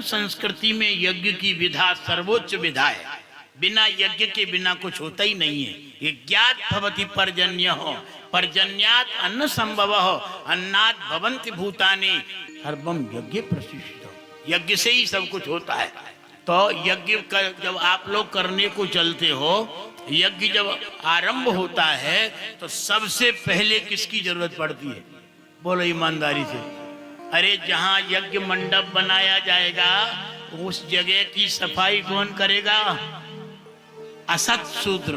सनातन संस्कृति में यज्ञ की विधा सर्वोच्च विधा है। बिना यज्ञ के बिना कुछ होता ही नहीं है। यज्ञात भवति पर्जन्य हो, पर्जन्यात अन्न संभव हो, अन्नात भवन्ति भूतानि, सर्वम यज्ञ प्रशिष्ट। यज्ञ से ही सब कुछ होता है। तो यज्ञ जब आप लोग करने को चलते हो, यज्ञ जब आरंभ होता है तो सबसे पहले किसकी जरूरत पड़ती है? बोलो ईमानदारी से। अरे जहाँ यज्ञ मंडप बनाया जाएगा उस जगह की सफाई कौन करेगा? असत शूद्र।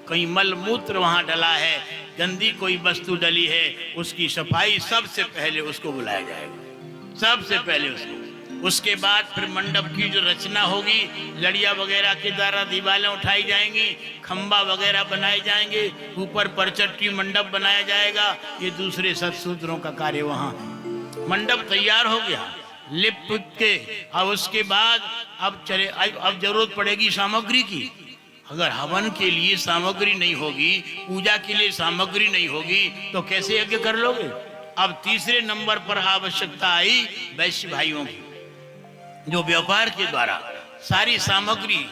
कहीं मल मूत्र वहां डला है, गंदी कोई वस्तु डली है, उसकी सफाई सबसे पहले उसको बुलाया जाएगा, सबसे पहले उसको। उसके बाद फिर मंडप की जो रचना होगी, लड़िया वगैरह के द्वारा दीवारें उठाई जाएंगी, खंबा वगैरह बनाए जाएंगे, ऊपर परचट्टी मंडप बनाया जाएगा। ये दूसरे सत्सूत्रों का कार्य। वहां मंडप तैयार हो गया लिप के, अब उसके बाद अब जरूरत पड़ेगी सामग्री की। अगर हवन के लिए सामग्री नहीं होगी, पूजा के लिए सामग्री नहीं होगी, तो कैसे यज्ञ कर लोगे? अब तीसरे नंबर पर आवश्यकता आई वैश्य भाइयों की, जो व्यापार के द्वारा सारी सामग्री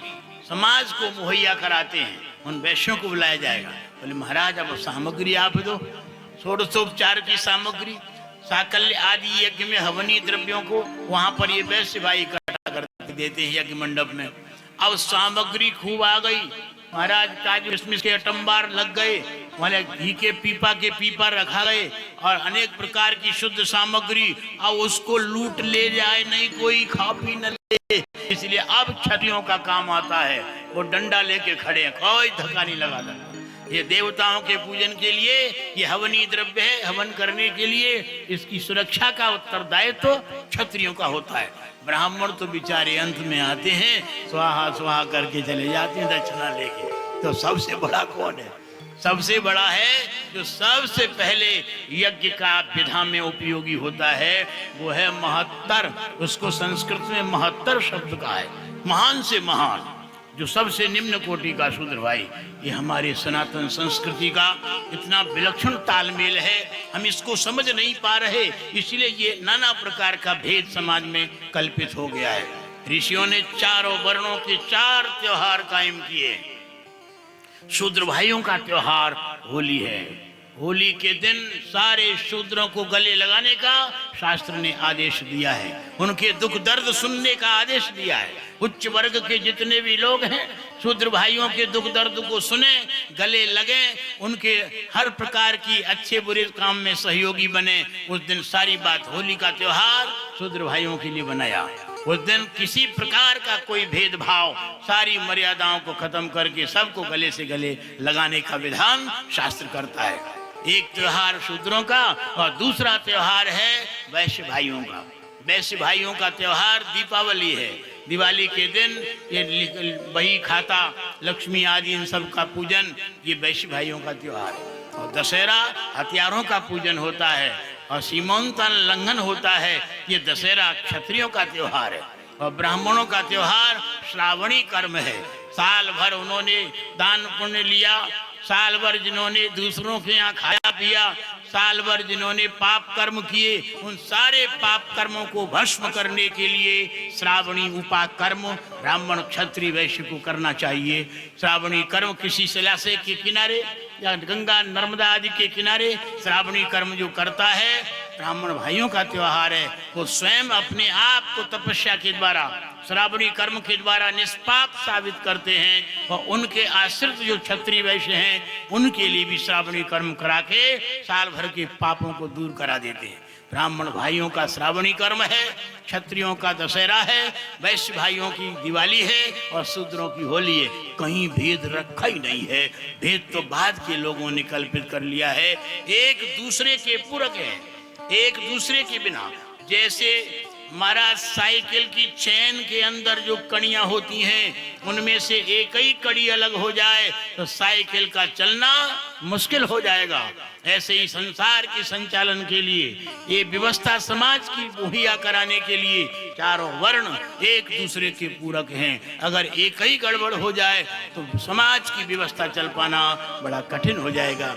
समाज को मुहैया कराते हैं। उन वैश्यों को बुलाया जाएगा। बोले महाराज अब सामग्री आप दो, षोडशोपचार की सामग्री, साकल्य आदि यज्ञ में हवनीय द्रव्यों को वहां पर ये वैश्य भाई इकट्ठा कर देते हैं यज्ञ मंडप में। अब सामग्री खूब आ गई महाराज, काजू किशमिश के अटंबार लग गए, वाले घी के पीपा रखा गए और अनेक प्रकार की शुद्ध सामग्री। अब उसको लूट ले जाए नहीं, कोई खा पी न ले। इसलिए अब क्षत्रियों का काम आता है, वो डंडा लेके खड़े हैं, कोई धक्का नहीं लगाता। ये देवताओं के पूजन के लिए ये हवनीय द्रव्य है, हवन करने के लिए इसकी सुरक्षा का उत्तरदायित्व तो क्षत्रियों का होता है। ब्राह्मण तो बेचारे अंत में आते हैं, स्वाहा स्वाहा करके चले जाते हैं दक्षिणा लेके। तो सबसे बड़ा कौन है? सबसे बड़ा है जो सबसे पहले यज्ञ का विधा में उपयोगी होता है, वो है महत्तर। उसको संस्कृत में महत्तर शब्द का है, महान से महान, जो सबसे निम्न कोटि का शूद्र भाई। ये हमारे सनातन संस्कृति का इतना विलक्षण तालमेल है, हम इसको समझ नहीं पा रहे, इसलिए ये नाना प्रकार का भेद समाज में कल्पित हो गया है। ऋषियों ने चारों वर्णों के 4 त्योहार कायम किए। शूद्र भाइयों का त्योहार होली है। होली के दिन सारे शूद्रों को गले लगाने का शास्त्र ने आदेश दिया है, उनके दुख दर्द सुनने का आदेश दिया है। उच्च वर्ग के जितने भी लोग हैं शूद्र भाइयों के दुख दर्द को सुने, गले लगे, उनके हर प्रकार की अच्छे बुरे काम में सहयोगी बने। उस दिन सारी बात, होली का त्योहार शूद्र भाइयों के लिए बनाया। उस दिन किसी प्रकार का कोई भेदभाव, सारी मर्यादाओं को खत्म करके सबको गले से गले लगाने का विधान शास्त्र करता है। एक त्योहार शूद्रों का और दूसरा त्योहार है वैश्य भाइयों का। वैश्य भाइयों का त्योहार दीपावली है। दिवाली के दिन ये बही खाता, लक्ष्मी आदि इन सब का पूजन, ये वैश्य भाइयों का त्योहार है। और दशहरा हथियारों का पूजन होता है और सीमोंतन लंघन होता है, ये दशहरा क्षत्रियों का त्योहार है। और ब्राह्मणों का त्योहार श्रावणी कर्म है। साल भर उन्होंने दान पुण्य लिया, साल भर जिन्होंने दूसरों के यहाँ खाया पिया, साल भर जिन्होंने पाप कर्म किए, उन सारे पाप कर्मों को भस्म करने के लिए श्रावणी उपाक कर्म ब्राह्मण क्षत्रिय वैश्य को करना चाहिए। श्रावणी कर्म किसी जलाशय के किनारे या गंगा नर्मदा आदि के किनारे श्रावणी कर्म जो करता है, ब्राह्मण भाइयों का त्योहार है। वो स्वयं अपने आप को तपस्या के द्वारा, श्रावणी कर्म के द्वारा निष्पाप साबित करते हैं और उनके आश्रित जो क्षत्रिय वैश्य हैं उनके लिए भी श्रावणी कर्म करा के साल भर के पापों को दूर करा देते हैं। ब्राह्मण भाइयों का श्रावणी कर्म है, क्षत्रियों का दशहरा है, वैश्य भाइयों की दिवाली है और शूद्रों की होली है। कहीं भेद रखा ही नहीं है। भेद तो बाद के लोगों ने कल्पित कर लिया है। एक दूसरे के पूरक है, एक दूसरे के बिना। जैसे महाराज साइकिल की चैन के अंदर जो कड़ियां होती हैं, उनमें से एक ही कड़ी अलग हो जाए तो साइकिल का चलना मुश्किल हो जाएगा। ऐसे ही संसार के संचालन के लिए, ये व्यवस्था समाज की मुहैया कराने के लिए चारों वर्ण एक दूसरे के पूरक हैं। अगर एक ही गड़बड़ हो जाए तो समाज की व्यवस्था चल पाना बड़ा कठिन हो जाएगा।